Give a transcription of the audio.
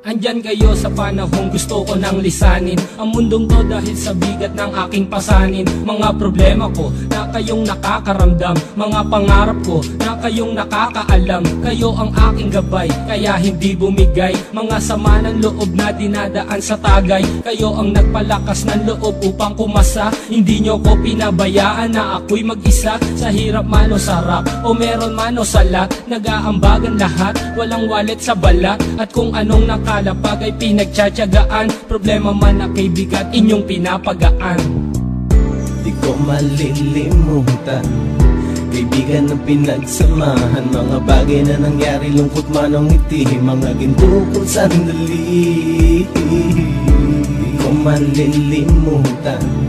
Andyan kayo sa panahong gusto ko nang lisanin ang mundong to dahil sa bigat ng aking pasanin. Mga problema ko na kayong nakakaramdam, mga pangarap ko na kayong nakakaalam. Kayo ang aking gabay, kaya hindi bumigay. Mga sama ng loob na dinadaan sa tagay. Kayo ang nagpalakas ng loob upang kumasa. Hindi nyo ko pinabayaan na ako'y mag-isa. Sa hirap man o sarap, o meron man o salat, nag-aambagan lahat, walang wallet sa balat. At kung anong nakalapag ay pinagtsatsagaan, problema man na kay bigat, inyong pinapagaan. Di ko malilimutan kaibigan ng pinagsamahan, mga bagay na nangyari, lungkot man o ngiti, mga ginto kong sandali. Di ko malilimutan